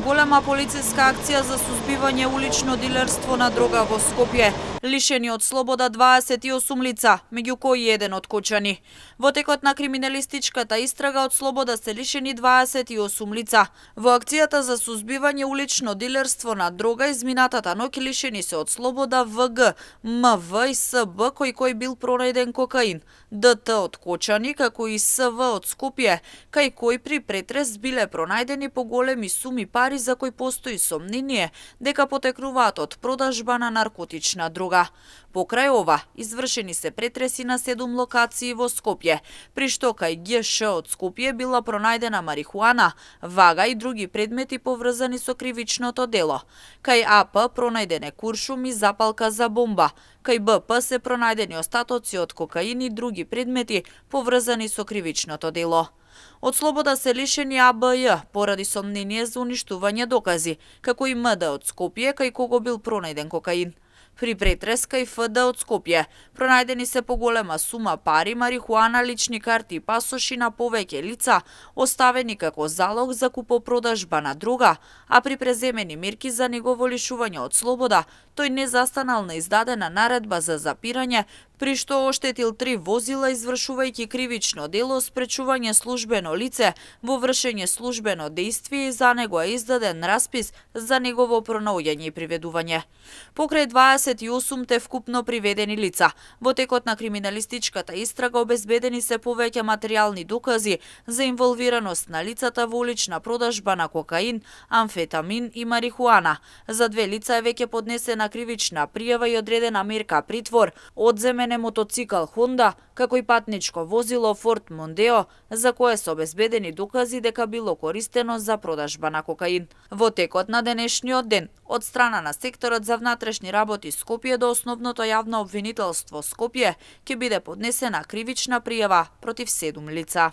Голема полициска акција за сузбивање улично дилерство на дрога во Скопје. Лишени од слобода 28 лица, меѓу кои еден од кочани. Во текот на криминалистичката истрага од слобода се лишени 28 лица. Во акцијата за сузбивање улично дилерство на дрога изминатата ноќ лишени се од слобода ВГ, МВ и СБ кој бил пронајден кокаин, ДТ од Кочани, како и СВ од Скопје, кај кој при претрес биле пронајдени поголеми суми пари за кои постои сомнение дека потекнуваат од продажба на наркотична дрога. Покрај ова, извршени се претреси на 7 локации во Скопје, при што кај ГШ од Скопје била пронајдена марихуана, вага и други предмети поврзани со кривичното дело. Кај АП пронајден е куршум и запалка за бомба. Кај БП се пронајдени остатоци од кокаин и други предмети поврзани со кривичното дело. Од слобода се лишени АБЈ поради сомнение за уништување докази, како и МД од Скопје кај кого бил пронајден кокаин. При претрес кај ФД од Скопје пронајдени се поголема сума пари, марихуана, лични карти и пасоши на повеќе лица, оставени како залог за купопродажба на дрога, а при преземени мерки за негово лишување од слобода, тој не застанал на издадена наредба за запирање, при што оштетил 3 возила извршувајќи кривично дело спречување службено лице во вршење службено дејствие и за него е издаден распис за негово пронаоѓање и приведување. Покрај 28 вкупно приведени лица, во текот на криминалистичката истрага обезбедени се повеќе материјални докази за инволвираност на лицата во улична продажба на кокаин, амфетамин и марихуана. За 2 лица е веќе поднесена кривична пријава и одредена мерка притвор, одземен е мотоцикл Honda, како и патничко возило Ford Mondeo, за кое се обезбедени докази дека било користено за продажба на кокаин. Во текот на денешниот ден, од страна на секторот за внатрешни работи Скопје до основното јавно обвинителство Скопје, ќе биде поднесена кривична пријава против 7 лица.